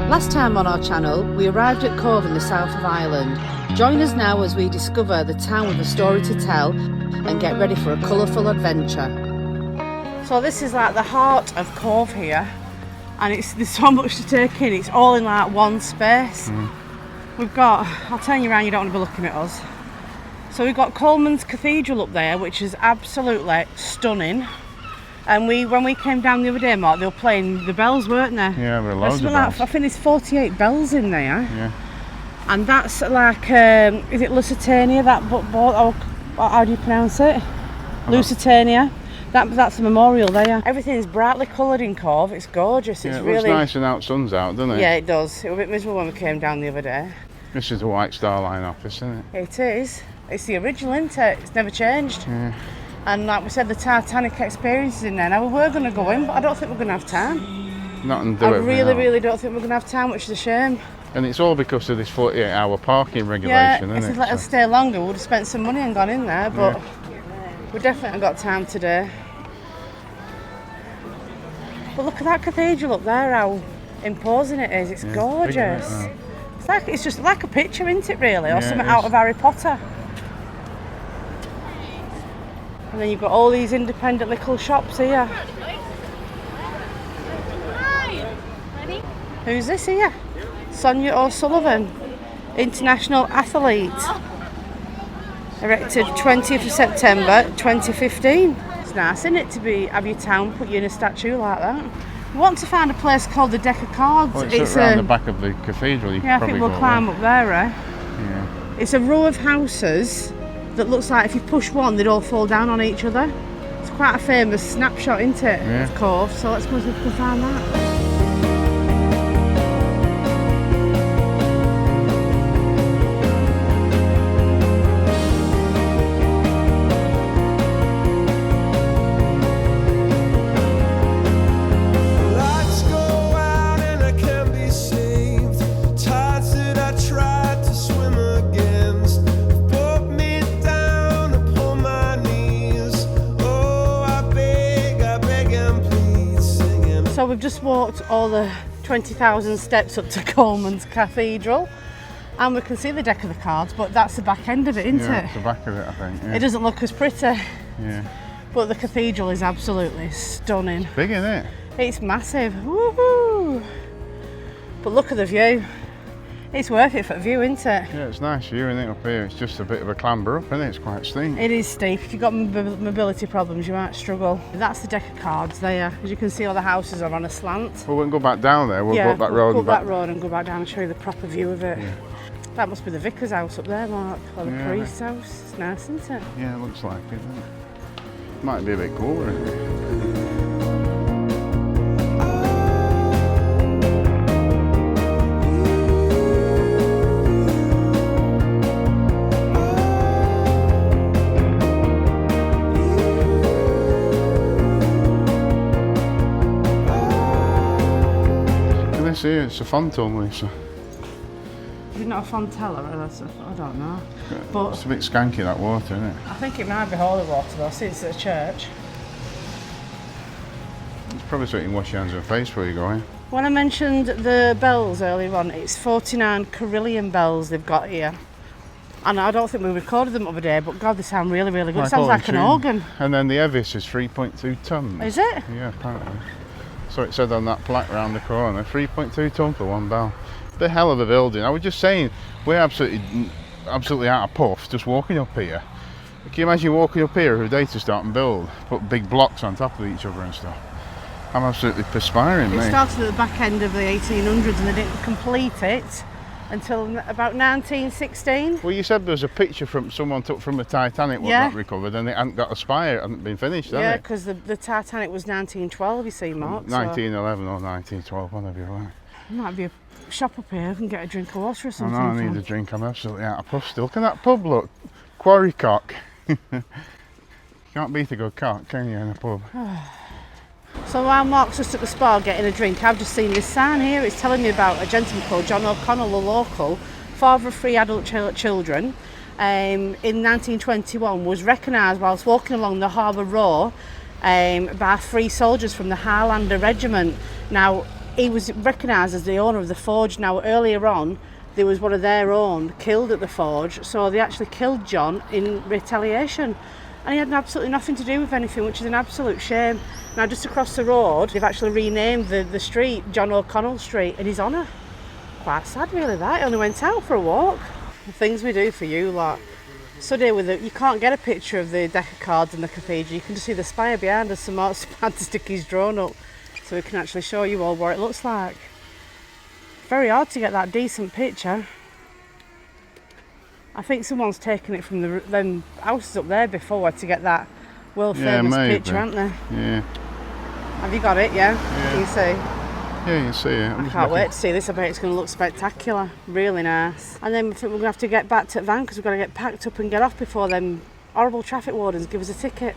Last time on our channel, we arrived at Cove in the south of Ireland. Join us now as we discover the town with a story to tell and get ready for a colourful adventure. So this is like the heart of Cove here, and there's so much to take in. It's all in like one space. We've got, I'll turn you around, you don't want to be looking at us. So we've got Coleman's Cathedral up there, which is absolutely stunning. And when we came down the other day, Mark, they were playing the bells, weren't they? Yeah, there were loads of bells. I think there's 48 bells in there. Yeah. And that's like, is it Lusitania, that boat, or how do you pronounce it? Lusitania. That's the memorial there. Everything's brightly coloured in Cove, it's gorgeous. Yeah, it's it really looks nice and out, sun's out, doesn't it? Yeah, it does. It was a bit miserable when we came down the other day. This is the White Star Line office, isn't it? It is. It's the original, isn't it? It's never changed. Yeah. And like we said, the Titanic experience is in there. Now we were going to go in, but I don't think we're going to have time. Not and do I it. really don't think we're going to have time, which is a shame. And it's all because of this 48-hour parking regulation, Yeah, isn't if it? they'd let us stay longer, we would have spent some money and gone in there, but we definitely got time today. But look at that cathedral up there, how imposing it is. It's gorgeous. It's just like a picture, isn't it, really? Or something out of Harry Potter. And then you've got all these independent little shops here. Who's this here? Sonia O'Sullivan, international athlete. Erected 20th of September 2015. It's nice, isn't it, to have your town put you in a statue like that? We want to find a place called the Deck of Cards. Well, it's around the back of the cathedral. I think we'll climb up there, eh? Yeah. It's a row of houses that looks like if you push one, they'd all fall down on each other. It's quite a famous snapshot, isn't it, of Cove? So let's go see if we can find that. So we've just walked all the 20,000 steps up to Coleman's Cathedral, and we can see the Deck of the Cards, but that's the back end of it, isn't it? Yeah, the back of it, I think. Yeah. It doesn't look as pretty. Yeah. But the cathedral is absolutely stunning. Big, isn't it? It's massive. Woohoo! But look at the view. It's worth it for the view, isn't it? Yeah, it's nice view, isn't it, up here? It's just a bit of a clamber up, isn't it? It's quite steep. It is steep. If you've got mobility problems, you might struggle. That's the Deck of Cards there. As you can see, all the houses are on a slant. Well, we can go back down there. We'll go up that road. We'll go up that road and go back down and show you the proper view of it. Yeah. That must be the vicar's house up there, Mark, or the priest's house. It's nice, isn't it? Yeah, it looks like it, doesn't it? Might be a bit cooler, isn't it? Here, it's a fontaine, Lisa. Is it not a fontella? I don't know. But it's a bit skanky, that water, isn't it? I think it might be holy water though, since it's a church. It's probably so you can wash your hands and face before you go in. When I mentioned the bells earlier on, it's 49 carillon bells they've got here. And I don't think we recorded them the other day, but God, they sound really, really good. It sounds like an organ. And then the Evis is 3.2 tonnes. Is it? Yeah, apparently. So it said on that plaque round the corner, 3.2 tonne for one bell. The hell of a building. I was just saying, we're absolutely out of puff just walking up here. Can you imagine walking up here every day to start and build? Put big blocks on top of each other and stuff. I'm absolutely perspiring, mate. It started at the back end of the 1800s and they didn't complete it until about 1916. Well, you said there was a picture from someone took from the Titanic was not recovered, and it hadn't got a spire, it hadn't been finished, had it? Yeah, because the Titanic was 1912, you see, Mark. 1911 or 1912, whatever you like. There might be a shop up here, I can get a drink of water or something. I need a drink, I'm absolutely out of puff still. Look at that pub, look. Quarry cock. Can't beat a good cock, can you, in a pub? So while Mark's just at the spa getting a drink, I've just seen this sign here. It's telling me about a gentleman called John O'Connell, a local, father of 3 adult children. In 1921 was recognised whilst walking along the Harbour Row by 3 soldiers from the Highlander Regiment. Now, he was recognised as the owner of the forge. Now, earlier on, there was one of their own killed at the forge, so they actually killed John in retaliation. And he had absolutely nothing to do with anything, which is an absolute shame. Now, just across the road, they've actually renamed the street John O'Connell Street in his honour. Quite sad, really, that. He only went out for a walk. The things we do for you lot. So there with it, you can't get a picture of the deck of cards in the cathedral. You can just see the spire behind us. So Mark's had to stick his drone up so we can actually show you all what it looks like. Very hard to get that decent picture. I think someone's taken it from them houses up there before to get that world famous picture, haven't they? Yeah. Have you got it? Yeah. Can you see? Yeah, you can see it. I can't wait to see this. I bet it's going to look spectacular. Really nice. And then I think we're going to have to get back to the van because we've got to get packed up and get off before them horrible traffic wardens give us a ticket.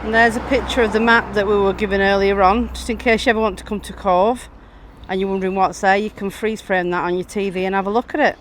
And there's a picture of the map that we were given earlier on, just in case you ever want to come to Cove and you're wondering what's there. You can freeze frame that on your TV and have a look at it.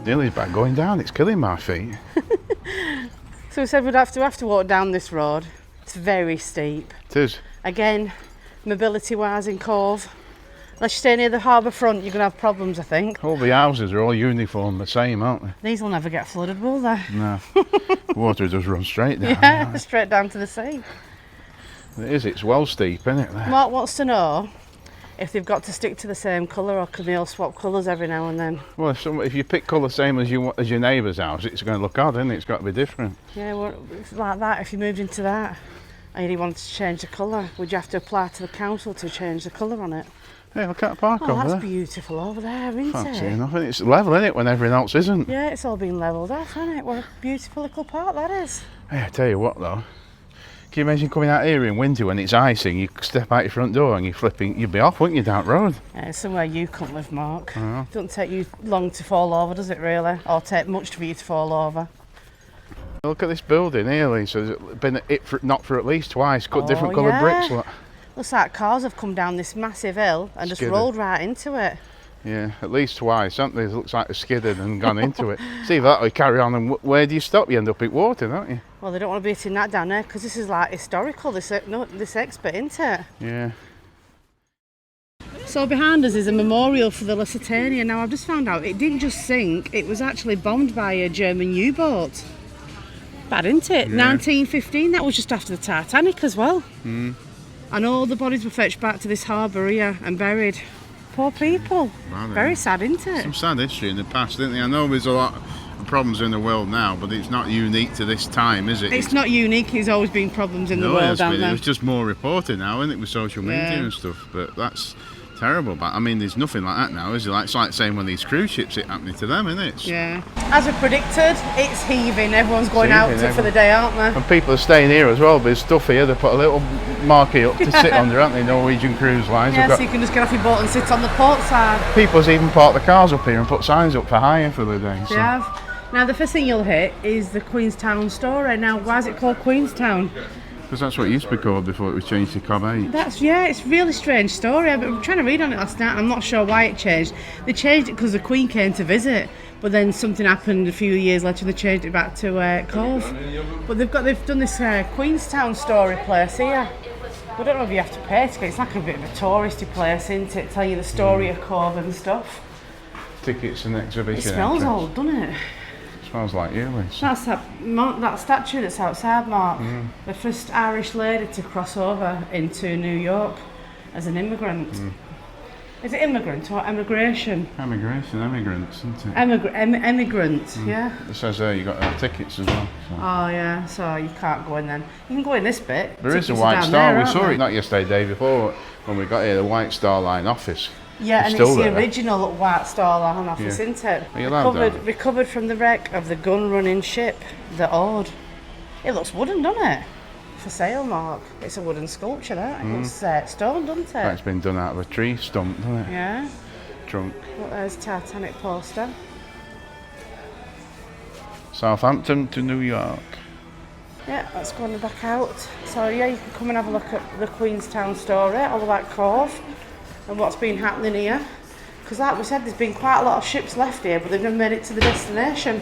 Nearly back going down, it's killing my feet. So we said we'd have to walk down this road. It's very steep. It is. Again, mobility wise in Cove. Unless you stay near the harbour front, you're going to have problems, I think. All the houses are all uniform, the same, aren't they? These will never get flooded, will they? No. Water does run straight down. Yeah, straight down to the sea. It is, it's well steep, isn't it? There? Mark wants to know if they've got to stick to the same colour or can they all swap colours every now and then. Well, if you pick colour same as your neighbour's house, it's going to look odd, isn't it? It's got to be different. Yeah, well, it's like that. If you moved into that and you wanted to change the colour, would you have to apply to the council to change the colour on it? Yeah, look at the park over there. Oh, that's beautiful over there, isn't Fancy it? enough. It's level, isn't it, when everything else isn't? Yeah, it's all been levelled off, isn't it? What a beautiful little park that is. Hey, I tell you what though, can you imagine coming out here in winter when it's icing, you step out your front door and you'd be off, wouldn't you, down the road? Yeah, it's somewhere you can't live, Mark. Oh. Doesn't take you long to fall over, does it really? Or take much for you to fall over. Look at this building here, Lisa. It's been knocked for at least twice, cut different coloured bricks. Look. Looks like cars have come down this massive hill and just rolled right into it. Yeah, at least twice, haven't they? It looks like they've skidded and gone into it. See that, we carry on and where do you stop? You end up in water, don't you? Well, they don't want to be hitting that down there because this is like historical, this expert, isn't it? Yeah. So behind us is a memorial for the Lusitania. Now I've just found out it didn't just sink, it was actually bombed by a German U-boat. Bad, isn't it? Yeah. 1915, that was just after the Titanic as well. Mm. And all the bodies were fetched back to this harbour here and buried. Poor people. Wow, very sad, isn't it? Some sad history in the past, isn't there? I know there's a lot of problems in the world now, but it's not unique to this time, is it? It's not unique, there's always been problems in the world, haven't there? It was just more reported now, isn't it, with social media and stuff, but that's terrible. But I mean, there's nothing like that now, is it? It's like saying when these cruise ships, it's happening to them, isn't it? Yeah. As we predicted, it's heaving. Everyone's going out for the day, aren't they? And people are staying here as well. There's stuff here. They put a little marquee up to sit under, haven't they? Norwegian Cruise Lines. Yeah, so you can just get off your boat and sit on the port side. People's even parked the cars up here and put signs up for hire for the day. So. They have. Now, the first thing you'll hit is the Queenstown story. Now, why is it called Queenstown? Because that's what it used to be called before it was changed to Cobb 8. It's a really strange story. I've been trying to read on it last night and I'm not sure why it changed. They changed it because the Queen came to visit, but then something happened a few years later and they changed it back to Cove. But they've done this Queenstown story place here. I don't know if you have to pay to get it. It's like a bit of a touristy place, isn't it? Tell you the story of Cove and stuff. Tickets and exhibition. It smells entrance. old, doesn't it? Smells like you, Liz. That's that statue that's outside, Mark. Mm. The first Irish lady to cross over into New York as an immigrant. Mm. Is it immigrant or emigration? Emigration, emigrants, isn't it? Emigrant, yeah. It says there you got to have tickets as well. So. Oh yeah, so you can't go in then. You can go in this bit. There is a White Star. We saw it not yesterday, day before when we got here. The White Star Line office Yeah, It's and still it's the there. original White Star Line office, Yeah. isn't it? Are you allowed that? Recovered from the wreck of the gun-running ship, the Ord. It looks wooden, doesn't it? For sale, Mark. It's a wooden sculpture, that. It looks stone, doesn't it? It's been done out of a tree stump, doesn't it? Yeah. Trunk. Well, there's Titanic poster. Southampton to New York. Yeah, let's go on back out. So yeah, you can come and have a look at the Queenstown story, all about Cove, and what's been happening here. Because like we said, there's been quite a lot of ships left here, but they've never made it to the destination.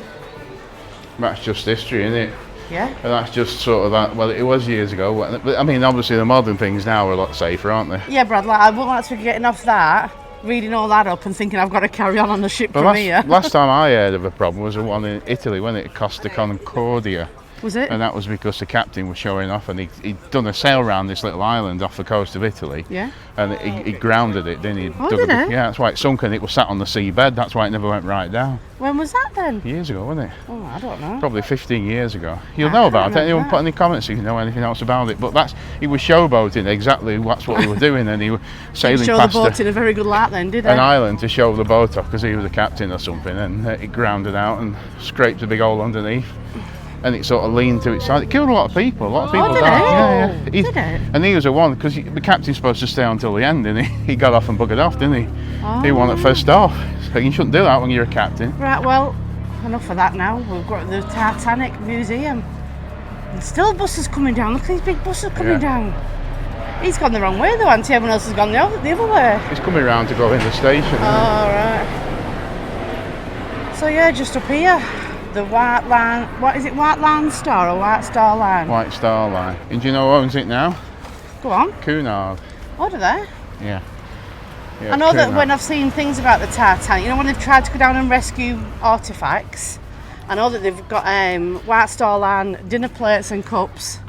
That's just history, isn't it? Yeah. And that's just sort of that. Well, it was years ago. But I mean, obviously the modern things now are a lot safer, aren't they? Yeah, Brad, like, I wouldn't like to be getting off that, reading all that up and thinking I've got to carry on the ship from here. Last time I heard of a problem was the one in Italy, when it Costa Concordia. Was it? And that was because the captain was showing off, and he'd done a sail around this little island off the coast of Italy. Yeah. And he grounded it, didn't he? Oh, did it? Yeah, that's why it sunk, and it was sat on the seabed. That's why it never went right down. When was that then? Years ago, wasn't it? Oh, I don't know. Probably 15 years ago. You'll I know can't about it. remember Anyone that. put any comments if you know anything else about it. But he was showboating exactly. That's what he was doing, and he was sailing Show the past boat in a very good light then, did an it? island to show the boat off because he was the captain or something, and it grounded out and scraped a big hole underneath. And it sort of leaned to its side. It killed a lot of people. A lot of people did died. it? Yeah. Did it? And he was the one, because the captain's supposed to stay until the end, and he got off and buggered off, didn't he? He won at first off. So you shouldn't do that when you're a captain. Right, well, enough of that now. We've got the Titanic Museum. And still buses coming down. Look at these big buses coming down. He's gone the wrong way though, and everyone else has gone the other way. He's coming round to go in the station. Oh, right. So yeah, just up here. The White Line, what is it, White Line Star or White Star Line? White Star Line. And do you know who owns it now? Go on. Cunard. Oh, do they? Yeah. I know that Cunard. when I've seen things about the Titanic, you know when they've tried to go down and rescue artefacts, I know that they've got White Star Line dinner plates and cups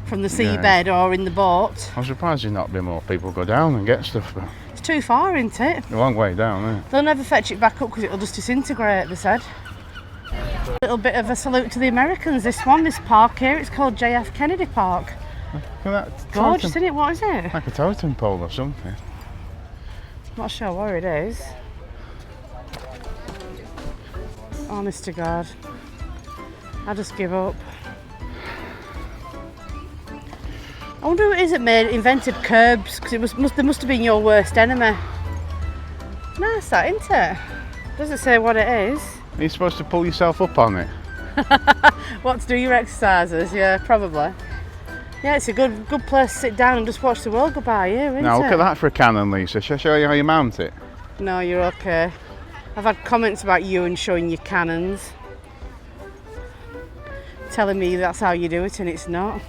from the seabed or in the boat. I'm surprised there's not been more people go down and get stuff, but It's too far, isn't it? a long way down, isn't it? They'll never fetch it back up because it'll just disintegrate, they said. A little bit of a salute to the Americans, this park here, it's called JF Kennedy Park. Look at that Gorgeous, totem, isn't it? What is it? like a totem pole or something. Not sure where it is. Honest to God. I just give up. I wonder who it is that invented curbs, because they must have been your worst enemy. Nice that, isn't it? Doesn't say what it is. You're supposed to pull yourself up on it. What, to do your exercises? Yeah, probably. Yeah, it's a good place to sit down and just watch the world go by here, isn't it? Now look at that for a cannon, Lisa. Shall I show you how you mount it? No, you're okay. I've had comments about you and showing your cannons. Telling me that's how you do it and it's not.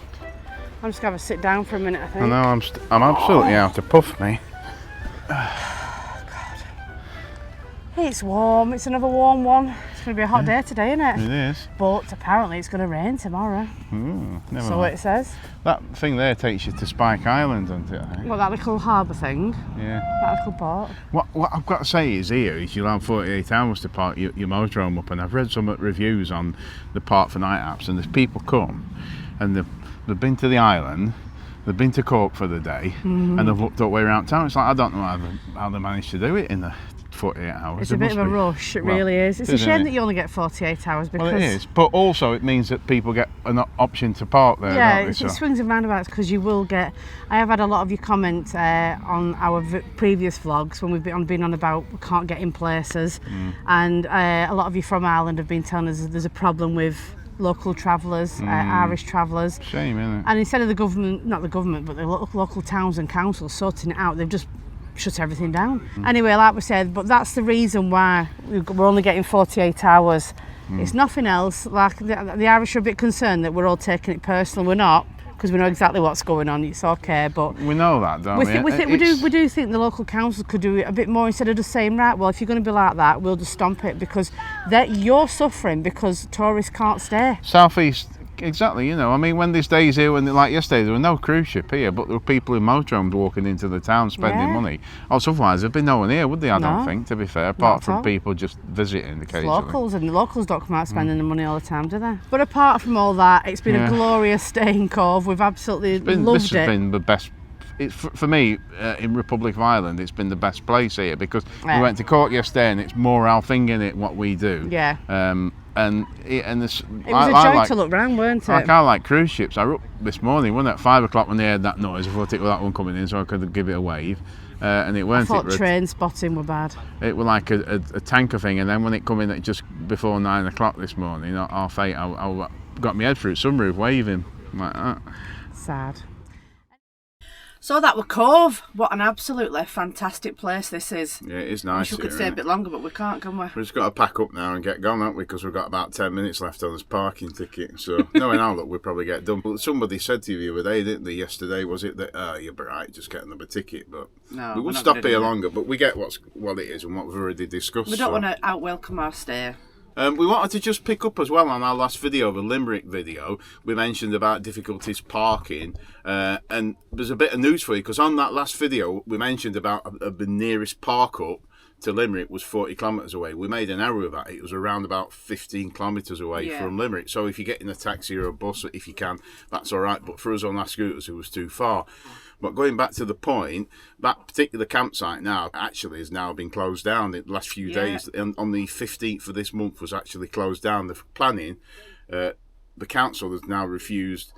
I'm just going to have a sit down for a minute, I think. I know, I'm absolutely out of puff, me. It's warm, it's another warm one. It's going to be a hot day today, isn't it? It is. But apparently it's going to rain tomorrow. Never So mind. it says. That thing there takes you to Spike Island, doesn't it? I think? Well, that little harbour thing, Yeah. that little port. What I've got to say is you'll have 48 hours to park your motorhome up, and I've read some reviews on the Park for Night apps, and there's people come and they've been to the island, they've been to Cork for the day, and they've looked up way around town. It's like, I don't know how they managed to do it in the 48 hours. It's a bit of a rush, it really is. It's a shame that you only get 48 hours because... Well, it is, but also it means that people get an option to park there, yeah, don't they? it swings and roundabouts because you will get... I have had a lot of your comments on our previous vlogs when we've been on about we can't get in places, and a lot of you from Ireland have been telling us there's a problem with local travellers, Irish travellers. Shame, isn't it? And instead of the government, not the government, but the local towns and councils sorting it out, they've just shut everything down. Anyway, like we said, but that's the reason why we're only getting 48 hours. It's nothing else. Like the Irish are a bit concerned that we're all taking it personal. We're not, because we know exactly what's going on. It's okay, but We know that, don't we? we do think the local council could do it a bit more instead of just saying, right, well, if you're going to be like that, we'll just stomp it, because you're suffering because tourists can't stay. Southeast, exactly, you know. I mean, when there's days here, like yesterday, there were no cruise ship here, but there were people in motorhomes walking into the town spending money. Otherwise, there'd be no one here, would they? I don't think, to be fair, apart from people just visiting occasionally. Locals, and the locals don't come out spending the money all the time, do they? But apart from all that, it's been a glorious stay in Cove. We've absolutely loved This has been the best it's for me in Republic of Ireland, it's been the best place here because we went to Cork yesterday and it's more our thing in it what we do. Yeah. And this, it was a joy to look round, weren't it? Like I like cruise ships. I was up this morning, wasn't it, at 5 o'clock when they heard that noise. I thought it was that one coming in, so I could give it a wave. And it weren't. I thought train spotting were bad. It was like a tanker thing, and then when it come in at just before 9 o'clock this morning, at 8:30, I got my head through sunroof waving like that. Sad. So that were Cove. What an absolutely fantastic place this is. Yeah, it is nice. Wish we could stay a bit longer, but we can't, can we? We've just got to pack up now and get going, haven't we? Because we've got about 10 minutes left on this parking ticket. So, knowing how, look, we'll probably get done. But somebody said to you the other day, didn't they, yesterday, was it that, you're right, just get another ticket. But no, we will stop here longer, but we get what it is and what we've already discussed. We don't want to out-welcome our stay. We wanted to just pick up as well on our last video, the Limerick video. We mentioned about difficulties parking, and there's a bit of news for you because on that last video we mentioned about the nearest park up to Limerick was 40 kilometres away. We made an error of that. It was around about 15 kilometres away from Limerick. So if you get in a taxi or a bus, if you can, that's all right. But for us on our scooters, it was too far. But going back to the point, that particular campsite now actually has now been closed down in the last few days. On the 15th of this month was actually closed down. The planning, the council has now refused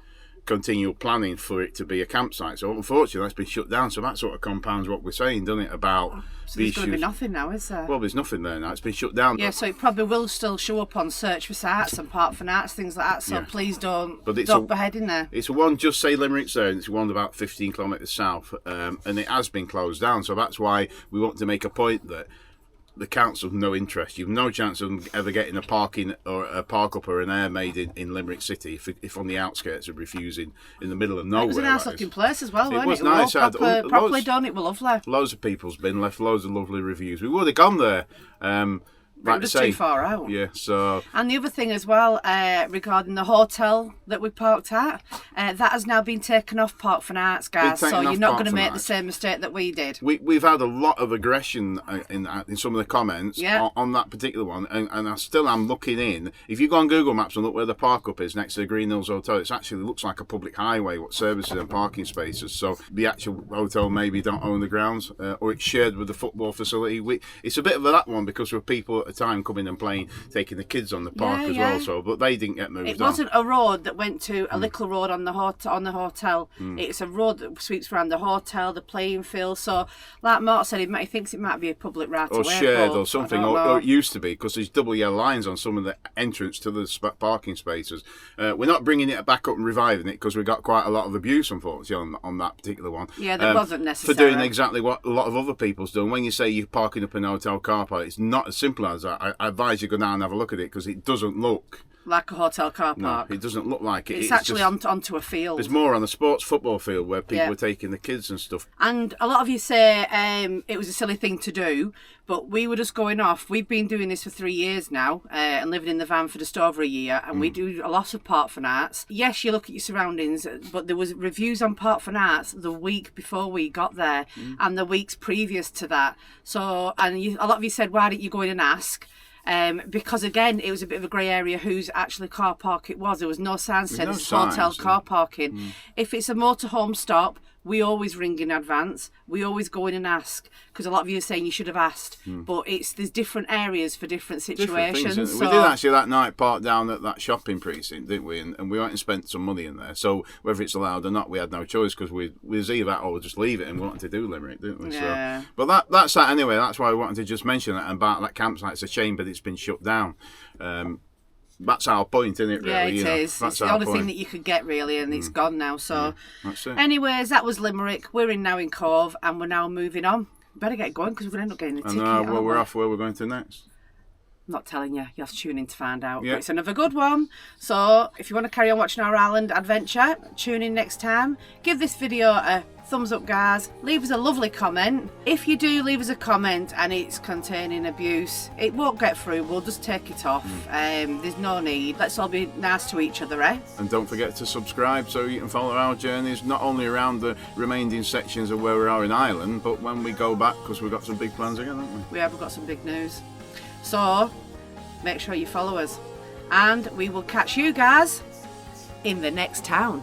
continual planning for it to be a campsite. So unfortunately that's been shut down. So that sort of compounds what we're saying, doesn't it, about so there's going to be nothing now, is there? Well, there's nothing there now. It's been shut down. Yeah, so it probably will still show up on Search for Sites and Park for Arts, things like that. So please don't be heading there. It's one, just say Limerick's there, and it's one about 15 kilometres south, and it has been closed down. So that's why we want to make a point that the council have no interest. You've no chance of ever getting a parking or a park up or an air made in Limerick City if on the outskirts of refusing in the middle of nowhere. It was a nice looking place as well, wasn't it? It was nice. Properly done, it was lovely. Loads of people's been left loads of lovely reviews. We would have gone there. It was too far out. Yeah, so... And the other thing as well, regarding the hotel that we parked at, that has now been taken off Park for Arts, guys, so you're not going to make the same mistake that we did. We've had a lot of aggression in some of the comments on that particular one, and I still am looking in. If you go on Google Maps and look where the park up is next to the Green Hills Hotel, it actually looks like a public highway, what services and parking spaces, so the actual hotel maybe don't own the grounds, or it's shared with the football facility. It's a bit of that one because we're people at a time coming and playing, taking the kids on the park as well. So, but they didn't get moved. It wasn't a road that went to a little road on the hotel. It's a road that sweeps around the hotel, the playing field. So, like Mark said, he thinks it might be a public right or shared or something, or it used to be because there's double yellow lines on some of the entrance to the parking spaces. We're not bringing it back up and reviving it because we got quite a lot of abuse, unfortunately, on that particular one. Yeah, that wasn't necessary for doing exactly what a lot of other people's done. When you say you're parking up in a hotel car park, it's not as simple as that. I advise you go down and have a look at it because it doesn't look like a hotel car park. No, it doesn't look like it. It's actually onto a field. It's more on a sports football field where people are taking the kids and stuff. And a lot of you say it was a silly thing to do, but we were just going off. We've been doing this for 3 years now and living in the van for just over a year, and we do a lot of Park for Arts. Yes, you look at your surroundings, but there was reviews on Park for Arts the week before we got there and the weeks previous to that. So, and a lot of you said, why didn't you go in and ask? Because again, it was a bit of a grey area whose actually car park it was. There was no sign saying this is hotel car parking. If it's a motorhome stop, we always ring in advance. We always go in and ask because a lot of you are saying you should have asked. But there's different areas for different situations. We did actually that night park down at that shopping precinct, didn't we? And we went and spent some money in there. So whether it's allowed or not, we had no choice because we was either that or we'll just leave it, and we wanted to do Limerick, didn't we? Yeah. So, but that's that anyway. That's why we wanted to just mention that about that campsite. It's a shame, but it's been shut down. That's our point, isn't it, really? Yeah, it is. It's the only thing that you could get, really, and it's gone now. So, that's it. Anyways, that was Limerick. We're now in Cove, and we're now moving on. Better get going, because we're going to end up getting a ticket. I know, well, we're off where we're going to next. I'm not telling you. You have to tune in to find out. But it's another good one. So, if you want to carry on watching our Ireland adventure, tune in next time. Give this video a thumbs up, guys. Leave us a lovely comment. If you do leave us a comment and it's containing abuse, it won't get through. We'll just take it off. There's no need. Let's all be nice to each other, eh? And don't forget to subscribe so you can follow our journeys, not only around the remaining sections of where we are in Ireland, but when we go back, because we've got some big plans again, haven't we? We have got some big news. So, make sure you follow us. And we will catch you guys in the next town.